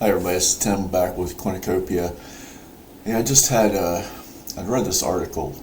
Hi everybody, it's Tim back with Cornucopia. Yeah, I'd read this article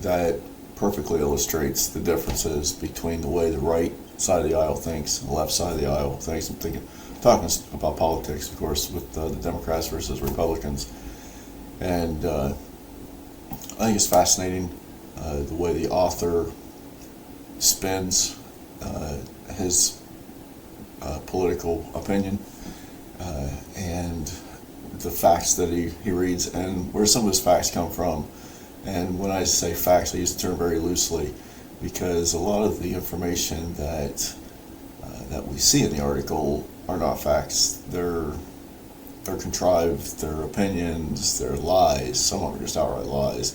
that perfectly illustrates the differences between the way the right side of the aisle thinks and the left side of the aisle thinks. Talking about politics, of course, with the Democrats versus Republicans. And I think it's fascinating the way the author spins his political opinion. And the facts that he reads and where some of his facts come from. And when I say facts, I use the term very loosely because a lot of the information that we see in the article are not facts. They're contrived, they're opinions, they're lies. Some of them are just outright lies.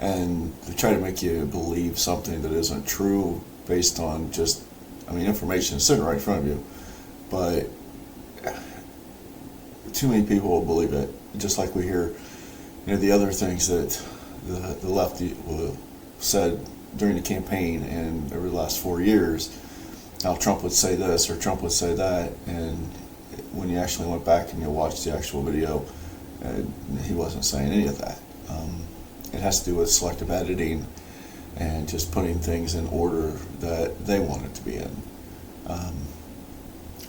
And they try to make you believe something that isn't true based on information is sitting right in front of you. But too many people will believe it, just like we hear, the other things that the left said during the campaign and over the last 4 years, how Trump would say this or Trump would say that, and when you actually went back and you watched the actual video, he wasn't saying any of that. It has to do with selective editing and just putting things in order that they want it to be in.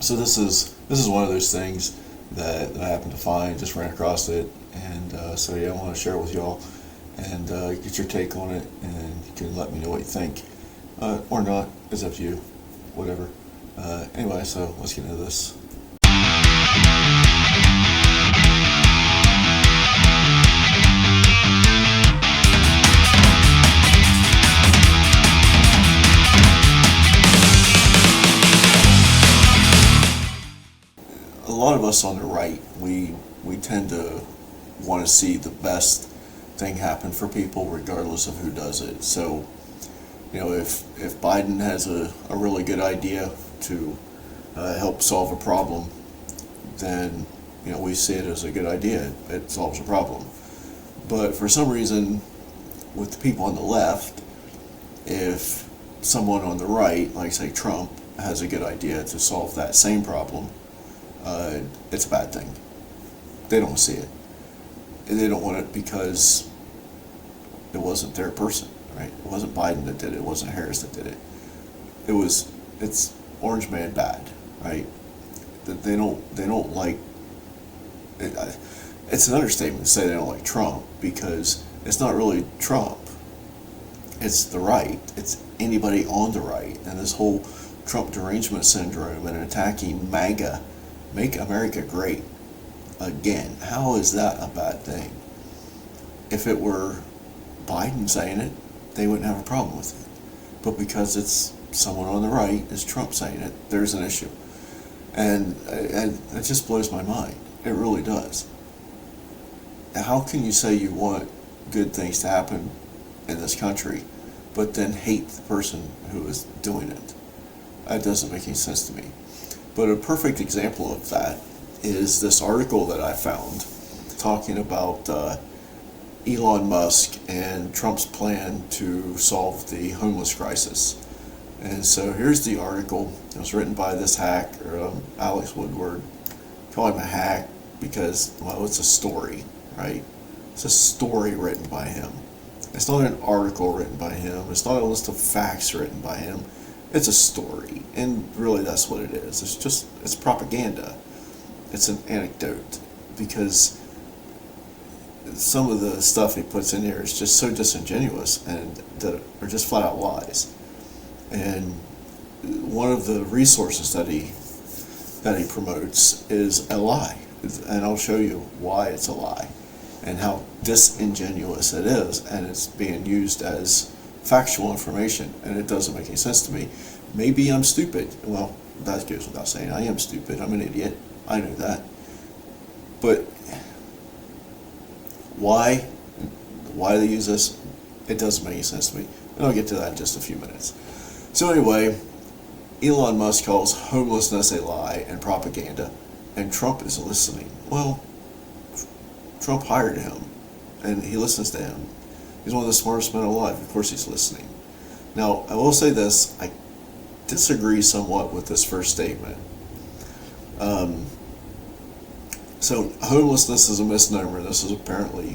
So this is one of those things that I happened to find, just ran across it, and I want to share it with y'all and get your take on it, and you can let me know what you think, or not, it's up to you, whatever. Anyway, so let's get into this. A lot of us on the right, we tend to want to see the best thing happen for people regardless of who does it. So, if Biden has a really good idea to help solve a problem, then, we see it as a good idea. It solves a problem. But for some reason, with the people on the left, if someone on the right, like say Trump, has a good idea to solve that same problem, it's a bad thing. They don't see it. They don't want it because it wasn't their person, right? It wasn't Biden that did it. It wasn't Harris that did it. It's orange man bad, right? That they don't like it. It's an understatement to say they don't like Trump because it's not really Trump. It's the right. It's anybody on the right, and this whole Trump derangement syndrome and attacking MAGA. Make America great again. How is that a bad thing? If it were Biden saying it, they wouldn't have a problem with it. But because it's someone on the right, it's Trump saying it, there's an issue. And it just blows my mind. It really does. How can you say you want good things to happen in this country, but then hate the person who is doing it? That doesn't make any sense to me. But a perfect example of that is this article that I found talking about Elon Musk and Trump's plan to solve the homeless crisis. And so here's the article. It was written by this hack, Alex Woodward. Call him a hack because, well, it's a story, right? It's a story written by him. It's not an article written by him. It's not a list of facts written by him. It's a story, and really that's what it is. It's propaganda. It's an anecdote, because some of the stuff he puts in here is just so disingenuous and that are just flat out lies. And one of the resources that he promotes is a lie, and I'll show you why it's a lie and how disingenuous it is, and it's being used as factual information, and it doesn't make any sense to me. Maybe I'm stupid. Well, that goes without saying. I am stupid. I'm an idiot. I know that. But why they use this, it doesn't make any sense to me. And I'll get to that in just a few minutes. So anyway, Elon Musk calls homelessness a lie and propaganda, and Trump is listening. Well, Trump hired him, and he listens to him. He's one of the smartest men alive. Of course he's listening. Now, I will say this. I disagree somewhat with this first statement. So homelessness is a misnomer. This is apparently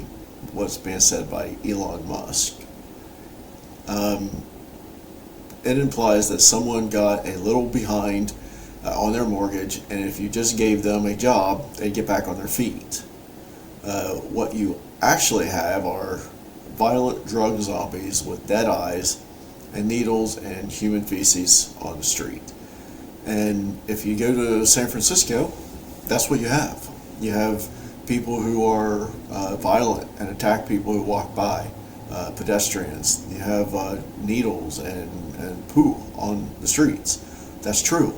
what's being said by Elon Musk. Um, it implies that someone got a little behind on their mortgage, and if you just gave them a job, they'd get back on their feet. What you actually have are violent drug zombies with dead eyes and needles and human feces on the street. And if you go to San Francisco, that's what you have. You have people who are violent and attack people who walk by, pedestrians. You have needles and poo on the streets. That's true.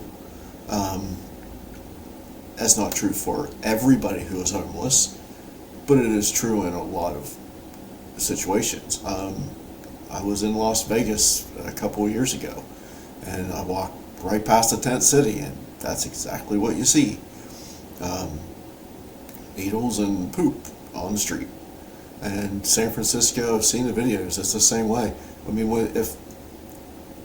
That's not true for everybody who is homeless, but it is true in a lot of situations. I was in Las Vegas a couple of years ago, and I walked right past the tent city, and that's exactly what you see. Needles and poop on the street. And San Francisco, I've seen the videos, it's the same way. I mean,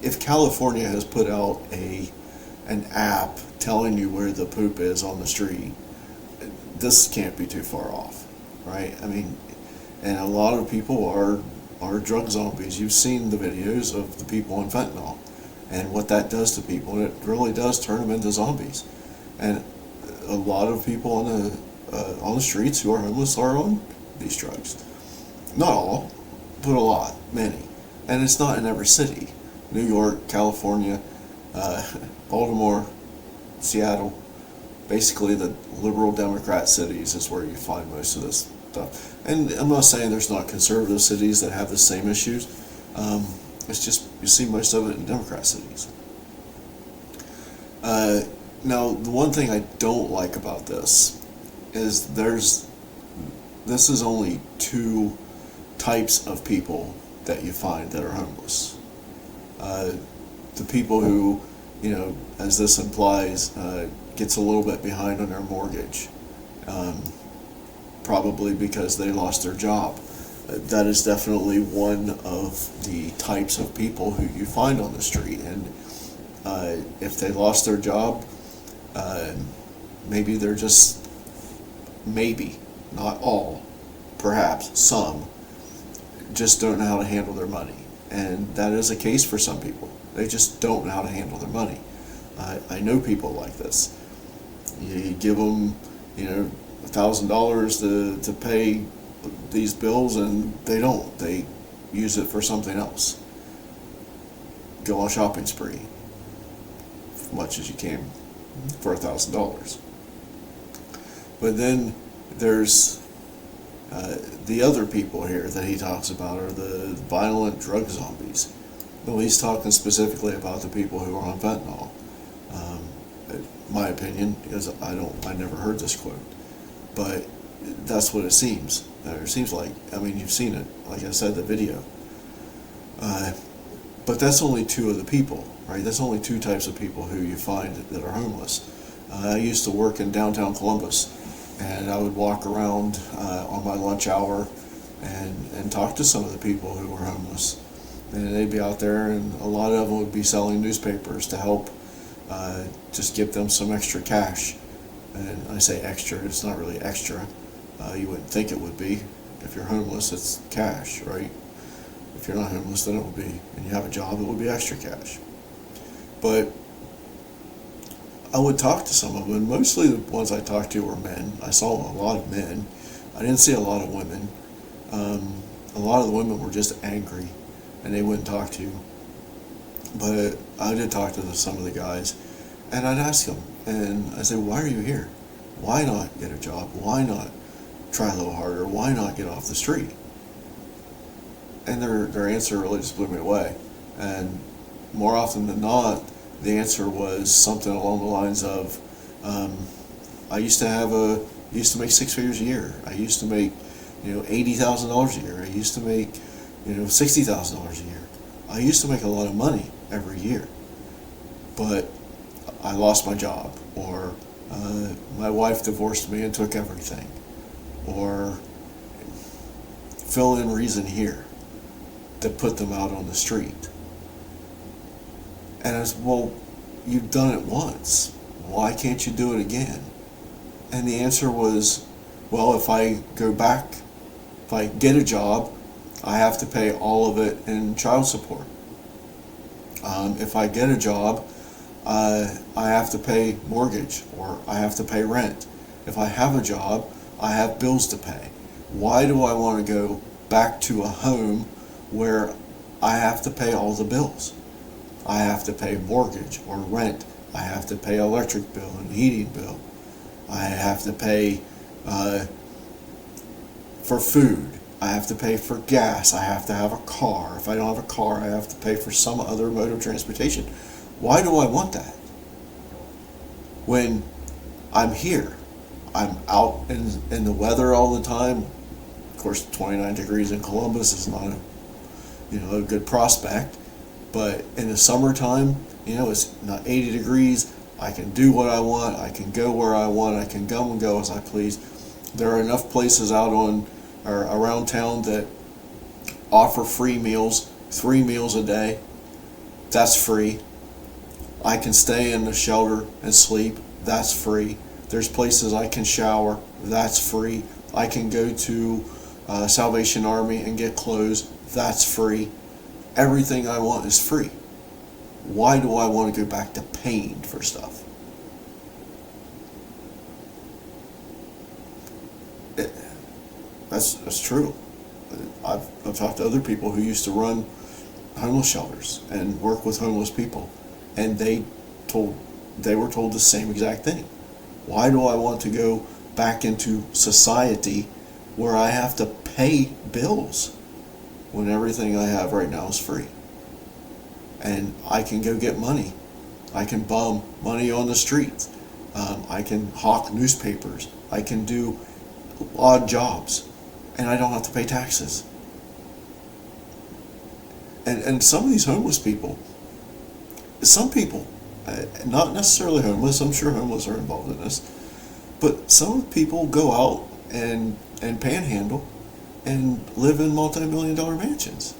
if California has put out an app telling you where the poop is on the street, this can't be too far off, right? I mean, and a lot of people are drug zombies. You've seen the videos of the people on fentanyl and what that does to people, and it really does turn them into zombies. And a lot of people on the streets who are homeless are on these drugs. Not all, but a lot, many. And it's not in every city. New York, California, Baltimore, Seattle, basically the liberal Democrat cities is where you find most of this stuff. And I'm not saying there's not conservative cities that have the same issues. It's just you see most of it in Democrat cities. Now, the one thing I don't like about this is this is only two types of people that you find that are homeless. The people who, as this implies, gets a little bit behind on their mortgage, probably because they lost their job. That is definitely one of the types of people who you find on the street. And if they lost their job, maybe they're just, maybe, not all, perhaps some, just don't know how to handle their money. And that is a case for some people. They just don't know how to handle their money. I know people like this. You give them, $1,000 to pay these bills, and they don't. They use it for something else. Go on a shopping spree, as much as you can, for $1,000. But then there's the other people here that he talks about are the violent drug zombies. Well, he's talking specifically about the people who are on fentanyl. My opinion is I never heard this quote, but that's what it seems. It seems like, I mean, you've seen it, like I said, the video. But that's only two of the people, right? That's only two types of people who you find that are homeless. I used to work in downtown Columbus, and I would walk around on my lunch hour and talk to some of the people who were homeless. And they'd be out there, and a lot of them would be selling newspapers to help just give them some extra cash. And I say extra, it's not really extra. You wouldn't think it would be. If you're homeless, it's cash, right? If you're not homeless, then it would be, and you have a job, it would be extra cash. But I would talk to some of them, and mostly the ones I talked to were men. I saw a lot of men. I didn't see a lot of women. A lot of the women were just angry, and they wouldn't talk to you. But I did talk to some of the guys, and I'd ask them, and I say, why are you here? Why not get a job? Why not try a little harder? Why not get off the street? And their answer really just blew me away. And more often than not, the answer was something along the lines of, I used to make 6 figures a year. I used to make, $80,000 a year. I used to make, $60,000 a year. I used to make a lot of money every year, but I lost my job, or my wife divorced me and took everything, or fill in reason here that put them out on the street. And I said, well, you've done it once. Why can't you do it again? And the answer was, well, if I go back, if I get a job, I have to pay all of it in child support. If I get a job, I have to pay mortgage or I have to pay rent. If I have a job, I have bills to pay. Why do I want to go back to a home where I have to pay all the bills? I have to pay mortgage or rent. I have to pay electric bill and heating bill. I have to pay for food. I have to pay for gas. I have to have a car. If I don't have a car, I have to pay for some other mode of transportation. Why do I want that? When I'm here, I'm out in the weather all the time. Of course, 29 degrees in Columbus is not a good prospect. But in the summertime, it's not 80 degrees. I can do what I want. I can go where I want. I can come and go as I please. There are enough places out or around town that offer free meals, 3 meals a day. That's free. I can stay in the shelter and sleep. That's free. There's places I can shower. That's free. I can go to Salvation Army and get clothes. That's free. Everything I want is free. Why do I want to go back to paying for stuff? That's true. I've talked to other people who used to run homeless shelters and work with homeless people, and they were told the same exact thing. Why do I want to go back into society where I have to pay bills when everything I have right now is free? And I can go get money. I can bum money on the streets. I can hawk newspapers. I can do odd jobs, and I don't have to pay taxes. And some of these homeless people, some people, not necessarily homeless, I'm sure homeless are involved in this, but some people go out and panhandle and live in multi-million-dollar mansions.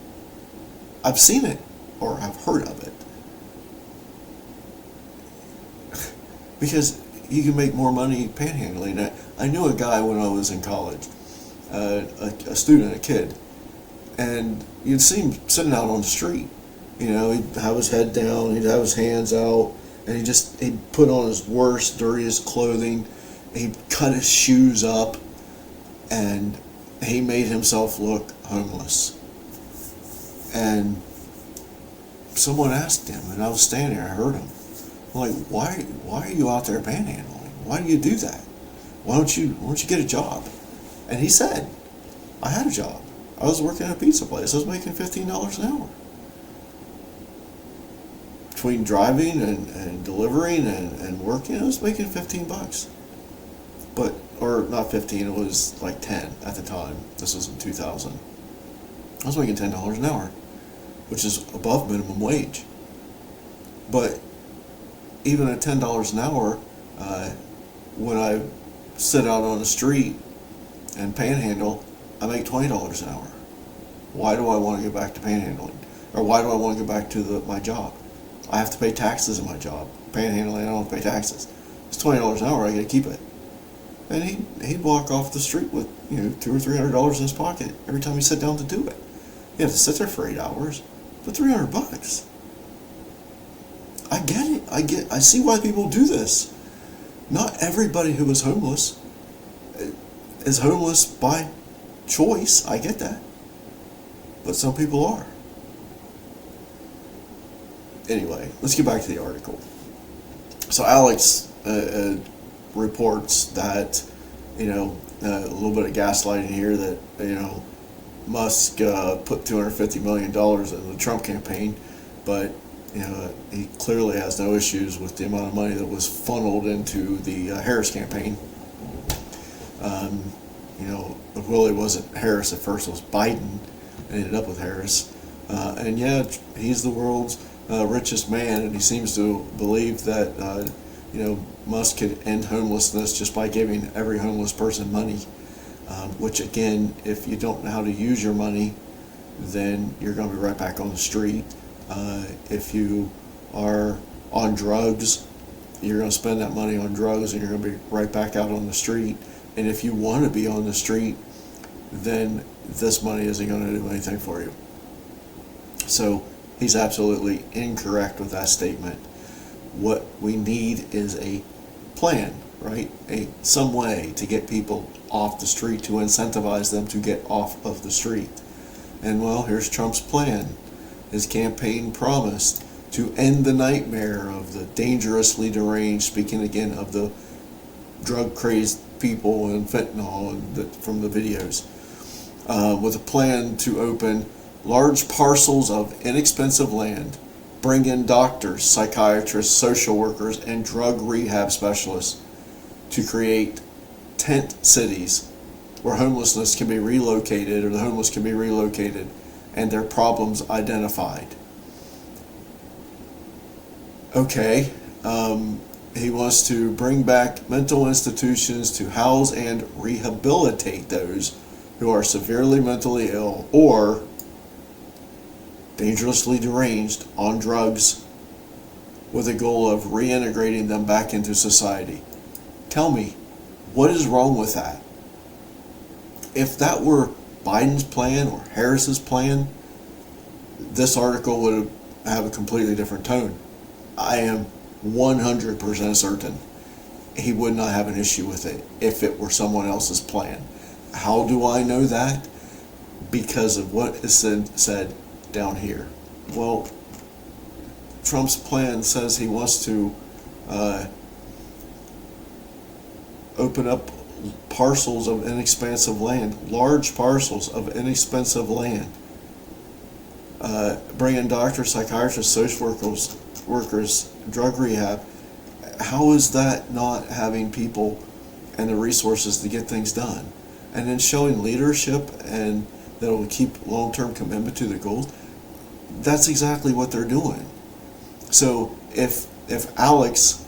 I've seen it, or I've heard of it. Because you can make more money panhandling. I knew a guy when I was in college, a student, a kid, and you'd see him sitting out on the street. He'd have his head down, he'd have his hands out, and he'd put on his worst, dirtiest clothing, he'd cut his shoes up, and he made himself look homeless. And someone asked him, and I was standing there, I heard him, I'm like, why are you out there panhandling? Why do you do that? Why don't you get a job? And he said, I had a job. I was working at a pizza place. I was making $15 an hour. Between driving and delivering and working, I was making $15. Or not 15, it was like 10 at the time. This was in 2000. I was making $10 an hour, which is above minimum wage. But even at $10 an hour, when I sit out on the street and panhandle, I make $20 an hour. Why do I want to go back to panhandling? Or why do I want to go back to my job? I have to pay taxes in my job. Panhandling, I don't have to pay taxes. It's $20 an hour, I got to keep it. And he'd walk off the street with $200 or $300 in his pocket every time he sat down to do it. You have to sit there for 8 hours, but $300. I get it. I see why people do this. Not everybody who is homeless by choice. I get that. But some people are. Anyway, let's get back to the article. So Alex reports that, a little bit of gaslighting here, that, Musk put $250 million in the Trump campaign, but he clearly has no issues with the amount of money that was funneled into the Harris campaign. It really wasn't Harris at first, it was Biden, and ended up with Harris. And yeah, he's the world's richest man, and he seems to believe that, Musk could end homelessness just by giving every homeless person money. Which again, if you don't know how to use your money, then you're going to be right back on the street. If you are on drugs, you're going to spend that money on drugs and you're going to be right back out on the street. And if you want to be on the street, then this money isn't going to do anything for you. So he's absolutely incorrect with that statement. What we need is a plan, right? Some way to get people off the street, to incentivize them to get off of the street. And well, here's Trump's plan. His campaign promised to end the nightmare of the dangerously deranged, speaking again of the drug-crazed people and fentanyl and from the videos, with a plan to open large parcels of inexpensive land, bring in doctors, psychiatrists, social workers, and drug rehab specialists to create tent cities where homelessness can be relocated, or the homeless can be relocated and their problems identified. Okay, he wants to bring back mental institutions to house and rehabilitate those who are severely mentally ill or dangerously deranged on drugs, with a goal of reintegrating them back into society. Tell me, what is wrong with that? If that were Biden's plan or Harris's plan, this article would have a completely different tone. I am 100% certain he would not have an issue with it if it were someone else's plan. How do I know that? Because of what is said down here. Well, Trump's plan says he wants to open up parcels of inexpensive land, large parcels of inexpensive land, bring in doctors, psychiatrists, social workers, drug rehab. How is that not having people and the resources to get things done? And then showing leadership and that will keep long-term commitment to the goals. That's exactly what they're doing. So if Alex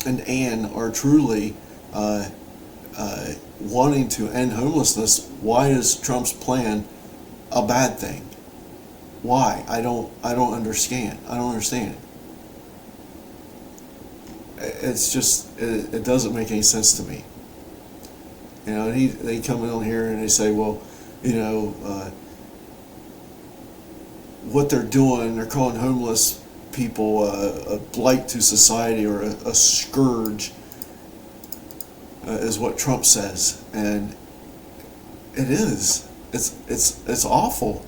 and Ann are truly wanting to end homelessness, why is Trump's plan a bad thing? Why? I don't understand. I don't understand. It's just, it doesn't make any sense to me. You know, and they come in on here and they say, well, you know, what they're doing, they're calling homeless people a blight to society or a scourge, is what Trump says, and it is. It's awful,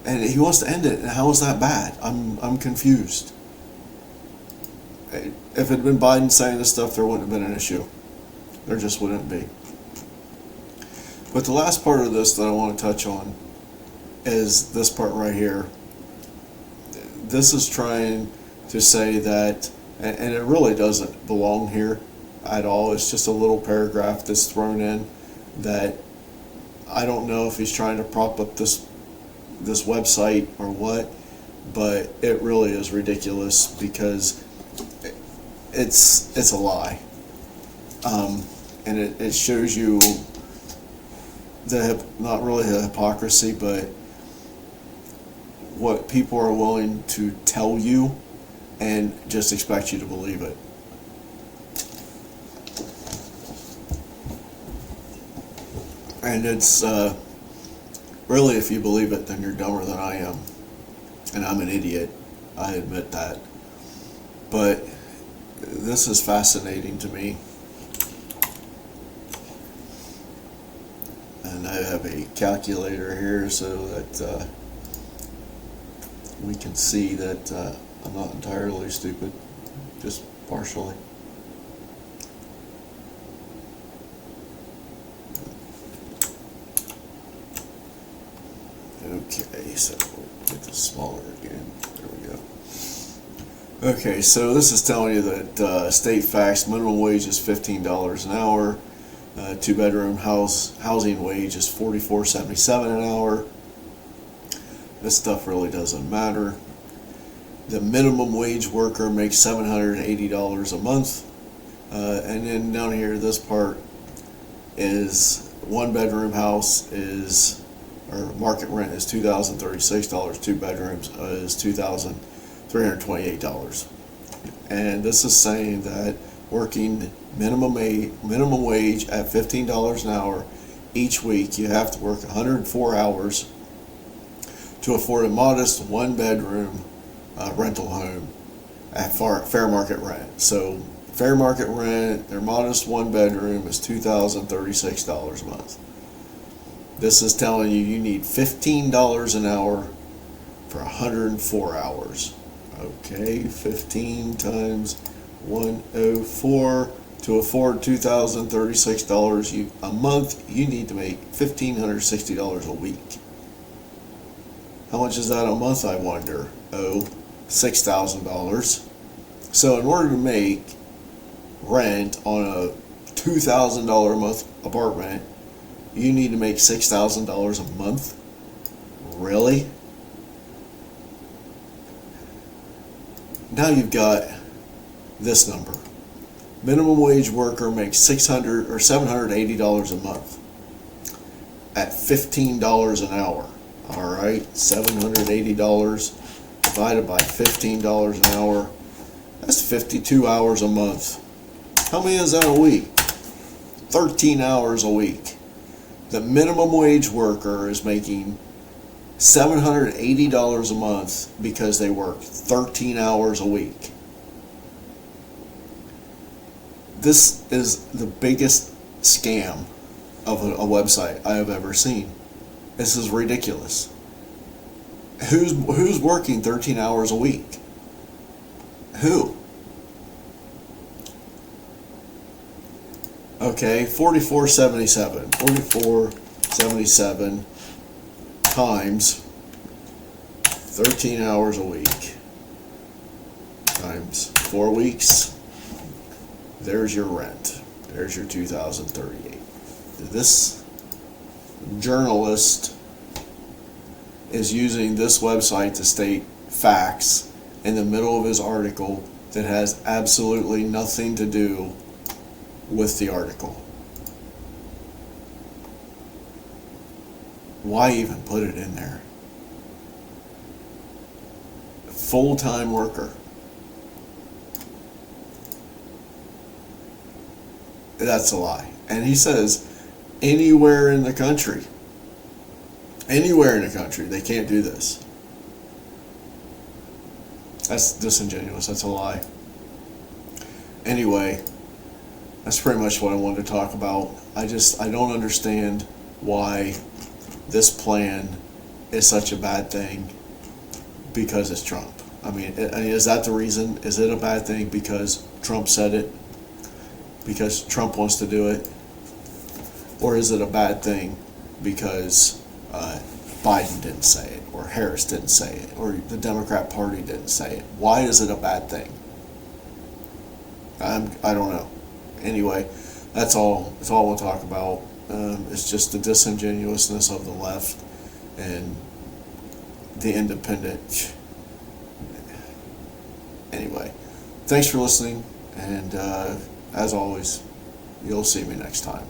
and he wants to end it. And how is that bad? I'm confused. If it had been Biden saying this stuff, there wouldn't have been an issue. There just wouldn't be. But the last part of this that I want to touch on is this part right here. This is trying to say that, and it really doesn't belong here at all. It's just a little paragraph that's thrown in that I don't know if he's trying to prop up this website or what, but it really is ridiculous because it's a lie, and it shows you not really the hypocrisy, but what people are willing to tell you and just expect you to believe it. And it's really, if you believe it, then you're dumber than I am, and I'm an idiot. I admit that. But this is fascinating to me, and I have a calculator here so that we can see that I'm not entirely stupid, just partially. Okay, so we'll get this smaller again. There we go. Okay, so this is telling you that state facts: minimum wage is $15 an hour, two-bedroom housing wage is $44.77 an hour. This stuff really doesn't matter. The minimum wage worker makes $780 a month, and then down here, this part is one-bedroom house is, or market rent is $2,036. Two bedrooms is $2,328. and this is saying that working minimum wage at $15 an hour each week, you have to work 104 hours to afford a modest one-bedroom rental home at fair market rent. So fair market rent, their modest one-bedroom is $2,036 a month. This is telling you need $15 an hour for 104 hours. Okay, 15 times 104 to afford $2,036 a month, you need to make $1,560 a week. How much is that a month, I wonder? Oh, $6,000. So in order to make rent on a $2,000 a month apartment, you need to make $6,000 a month? Really? Now you've got this number. Minimum wage worker makes $600 or $780 a month at $15 an hour. All right, $780 divided by $15 an hour. That's 52 hours a month. How many is that a week? 13 hours a week. The minimum wage worker is making $780 a month because they work 13 hours a week. This is the biggest scam of a website I have ever seen. This is ridiculous. Who's working 13 hours a week? Who? Okay, 4477 times 13 hours a week times 4 weeks. There's your rent. There's your 2038. This journalist is using this website to state facts in the middle of his article that has absolutely nothing to do with the article. Why even put it in there? Full-time worker. That's a lie. And he says anywhere in the country. Anywhere in the country, they can't do this. That's disingenuous. That's a lie. Anyway, that's pretty much what I wanted to talk about. I don't understand why this plan is such a bad thing because it's Trump. I mean, is that the reason? Is it a bad thing because Trump said it? Because Trump wants to do it? Or is it a bad thing because Biden didn't say it, or Harris didn't say it, or the Democrat Party didn't say it? Why is it a bad thing? I don't know. Anyway, that's all we'll talk about. It's just the disingenuousness of the left and the independent. Anyway, thanks for listening, and as always, you'll see me next time.